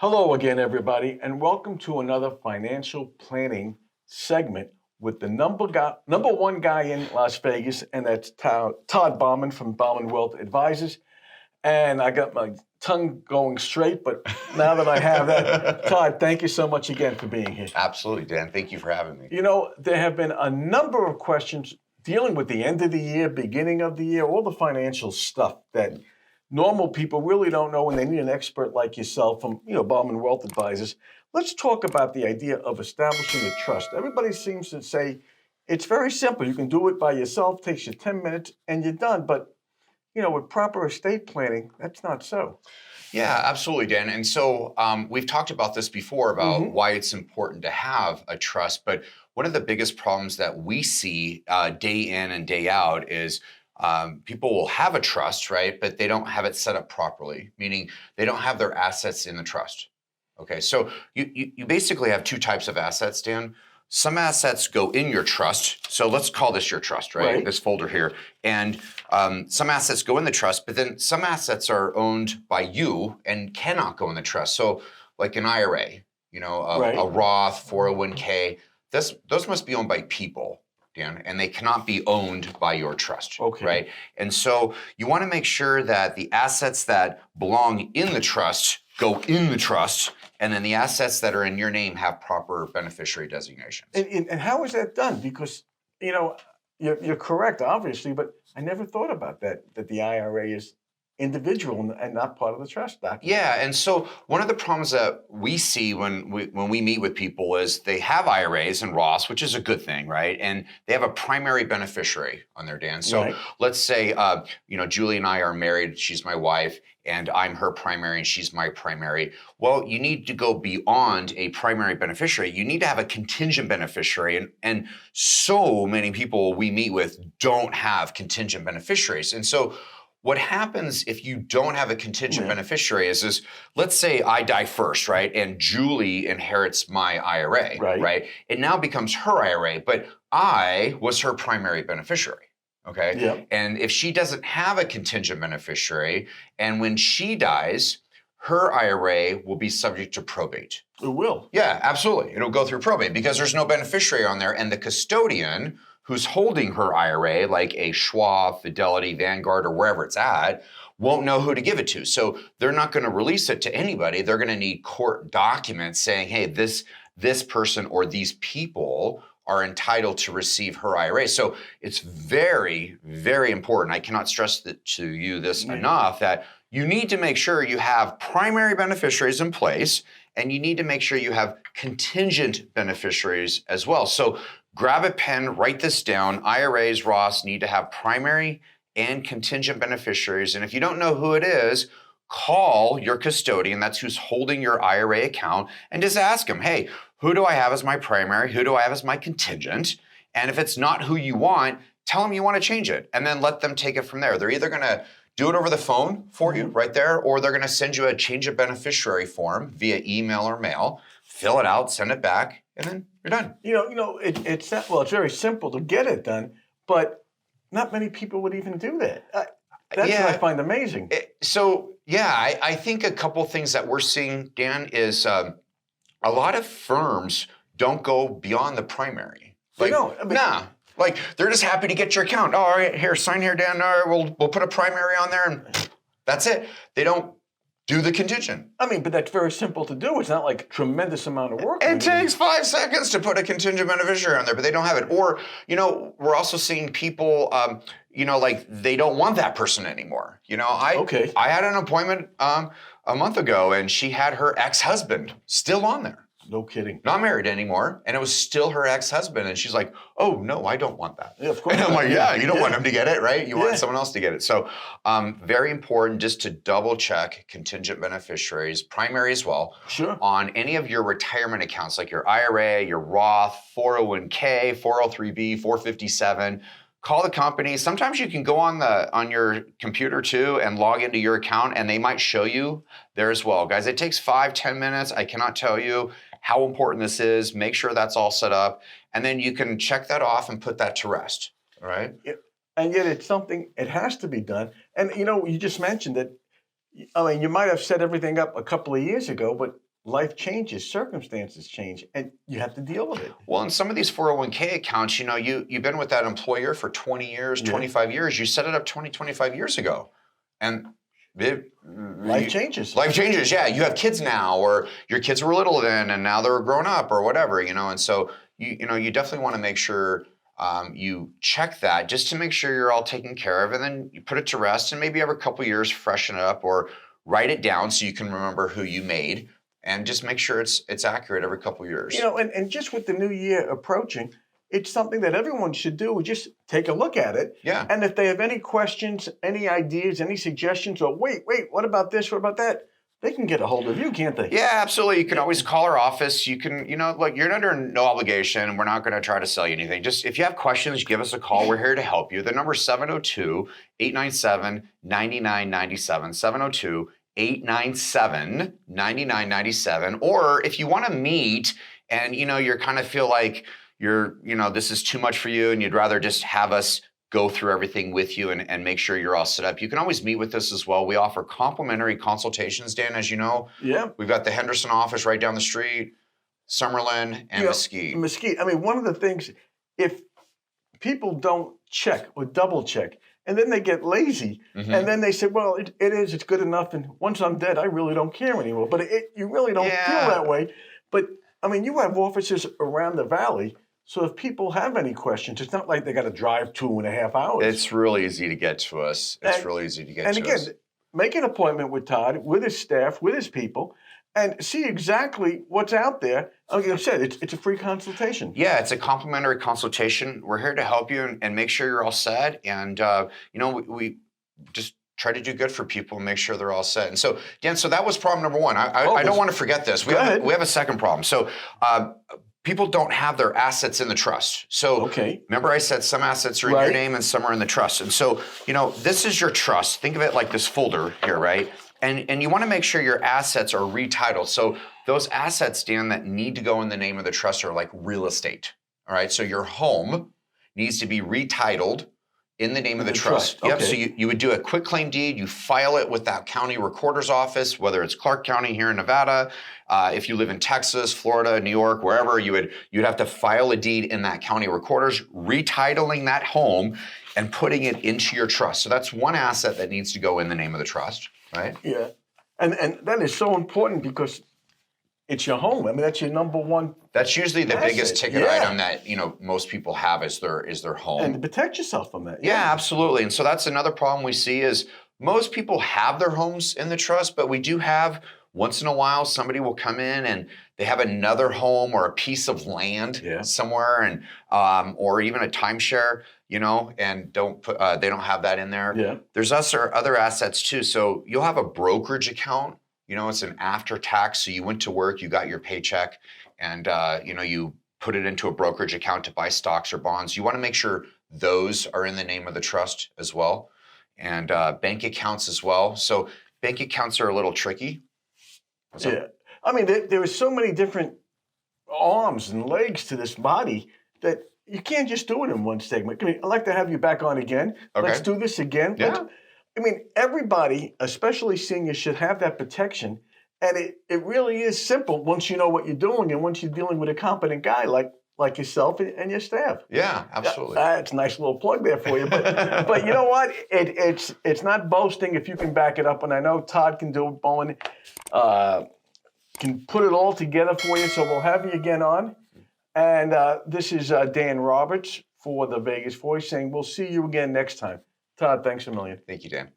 Hello again, everybody, and welcome to another financial planning segment with the number one guy in Las Vegas, and that's Todd Bauman from Bauman Wealth Advisors. And I got my tongue going straight, but now that I have that, Todd, thank you so much again for being here. Absolutely, Dan. Thank you for having me. You know, there have been a number of questions dealing with the end of the year, beginning of the year, all the financial stuff that normal people really don't know, and they need an expert like yourself from, Bauman Wealth Advisors. Let's talk about the idea of establishing a trust. Everybody seems to say it's very simple. You can do it by yourself, takes you 10 minutes, and you're done. But, with proper estate planning, that's not so. Yeah, absolutely, Dan. And so we've talked about this before about why it's important to have a trust. But one of the biggest problems that we see day in and day out is people will have a trust, right? But they don't have it set up properly, meaning they don't have their assets in the trust. Okay, so you basically have two types of assets, Dan. Some assets go in your trust. So let's call this your trust, right? This folder here. And some assets go in the trust, but then some assets are owned by you and cannot go in the trust. So like an IRA, a Roth, 401k, those must be owned by people, Dan, and they cannot be owned by your trust, right? And so you want to make sure that the assets that belong in the trust go in the trust, and then the assets that are in your name have proper beneficiary designations. And how is that done? Because, you're correct, obviously, but I never thought about that the IRA is individual and not part of the trust document. Yeah, and so one of the problems that we see when we meet with people is they have IRAs and Roths, which is a good thing, right? And they have a primary beneficiary on their Dan. So let's say, Julie and I are married. She's my wife, and I'm her primary, and she's my primary. Well, you need to go beyond a primary beneficiary. You need to have a contingent beneficiary, and so many people we meet with don't have contingent beneficiaries, and so what happens if you don't have a contingent beneficiary is let's say I die first, right? And Julie inherits my IRA, right? It now becomes her IRA, but I was her primary beneficiary, okay? And if she doesn't have a contingent beneficiary, and when she dies, her IRA will be subject to probate. It will? Yeah, absolutely. It'll go through probate because there's no beneficiary on there, and the custodian who's holding her IRA, like a Schwab, Fidelity, Vanguard, or wherever it's at, won't know who to give it to. So they're not going to release it to anybody. They're going to need court documents saying, hey, this person or these people are entitled to receive her IRA. So it's very, very important. I cannot stress to you this enough, that you need to make sure you have primary beneficiaries in place, and you need to make sure you have contingent beneficiaries as well. So grab a pen, write this down. IRAs, Roths need to have primary and contingent beneficiaries. And if you don't know who it is, call your custodian, that's who's holding your IRA account, and just ask them, hey, who do I have as my primary? Who do I have as my contingent? And if it's not who you want, tell them you want to change it, and then let them take it from there. They're either going to do it over the phone for you right there, or they're going to send you a change of beneficiary form via email or mail. Fill it out, send it back, and then you're done. It's very simple to get it done, but not many people would even do that. That's what I find amazing. I think a couple things that we're seeing, Dan, is a lot of firms don't go beyond the primary. They don't. Like they're just happy to get your account. Oh, all right, here, sign here, Dan. All right, we'll put a primary on there, and that's it. They don't do the contingent. But that's very simple to do. It's not like a tremendous amount of work. It takes 5 seconds to put a contingent beneficiary on there, but they don't have it. Or, we're also seeing people, like they don't want that person anymore. I had an appointment a month ago, and she had her ex-husband still on there. No kidding. Not married anymore, and it was still her ex-husband, and she's like, oh, no, I don't want that. Yeah, of course. And I'm like, you don't want him to get it, right? You want someone else to get it. So very important just to double check contingent beneficiaries, primary as well, on any of your retirement accounts, like your IRA, your Roth, 401k, 403b, 457. Call the company. Sometimes you can go on your computer too and log into your account, and they might show you there as well. Guys, it takes 5-10 minutes. I cannot tell you how important this is. Make sure that's all set up, and then you can check that off and put that to rest. All right? And yet it's something, it has to be done. And you just mentioned that, you might have set everything up a couple of years ago, but life changes, circumstances change, and you have to deal with it. Well, in some of these 401k accounts, you've been with that employer for 20 years, 25 years. You set it up 20, 25 years ago. And life changes. Life changes, yeah. You have kids now, or your kids were little then, and now they're grown up, or whatever, And so, you definitely want to make sure you check that just to make sure you're all taken care of, and then you put it to rest, and maybe every couple of years freshen it up or write it down so you can remember who you made. And just make sure it's accurate every couple of years. And just with the new year approaching, it's something that everyone should do. Just take a look at it. Yeah. And if they have any questions, any ideas, any suggestions, or wait, what about this? What about that? They can get a hold of you, can't they? Yeah, absolutely. You can always call our office. You can, look, you're under no obligation. We're not going to try to sell you anything. Just if you have questions, give us a call. We're here to help you. The number is 702-897-9997, 702-897-9997. Or if you want to meet and, you're kind of feel like this is too much for you and you'd rather just have us go through everything with you and make sure you're all set up, you can always meet with us as well. We offer complimentary consultations, Dan, as you know. Yeah. We've got the Henderson office right down the street, Summerlin, and Mesquite. Mesquite. I mean, one of the things, if people don't check or double check, and then they get lazy, and then they say, well, it's good enough, and once I'm dead, I really don't care anymore. But you really don't feel that way. But, I mean, you have offices around the valley, so if people have any questions, it's not like they got to drive 2.5 hours. It's really easy to get to us. And again, make an appointment with Todd, with his staff, with his people, and see exactly what's out there. Like I said, it's a free consultation. Yeah, it's a complimentary consultation. We're here to help you and make sure you're all set. And, we just try to do good for people and make sure they're all set. And so, Dan, that was problem number one. I don't want to forget this. We have a second problem. So, people don't have their assets in the trust. So remember I said some assets are in your name and some are in the trust. And so, this is your trust. Think of it like this folder here, right? And you want to make sure your assets are retitled. So those assets, Dan, that need to go in the name of the trust are like real estate. All right. So your home needs to be retitled in the name of the trust. Yep. So you would do a quitclaim deed. You file it with that county recorder's office, whether it's Clark County here in Nevada. If you live in Texas, Florida, New York, wherever, you'd have to file a deed in that county recorder's, retitling that home and putting it into your trust. So that's one asset that needs to go in the name of the trust, right? Yeah. And that is so important because it's your home. I mean, that's your number one. That's usually the biggest ticket item that, most people have is their home. And to protect yourself from that. Yeah, absolutely. And so that's another problem we see is most people have their homes in the trust, but we do have once in a while somebody will come in and they have another home or a piece of land somewhere and or even a timeshare, and they don't have that in there. Yeah. There's other assets too. So you'll have a brokerage account. It's an after tax. So you went to work, you got your paycheck, and you put it into a brokerage account to buy stocks or bonds. You want to make sure those are in the name of the trust as well, and bank accounts as well. So bank accounts are a little tricky. I mean, there are so many different arms and legs to this body that you can't just do it in one segment. I mean, I'd like to have you back on again. Okay. Let's do this again. Yeah. I mean, everybody, especially seniors, should have that protection. And it really is simple once you know what you're doing and once you're dealing with a competent guy like yourself and your staff. Yeah, absolutely. That's a nice little plug there for you. But you know what? It's not boasting if you can back it up. And I know Todd can do it, Bauman can put it all together for you. So we'll have you again on. And this is Dan Roberts for the Vegas Voice saying we'll see you again next time. Todd, thanks a million. Thank you, Dan.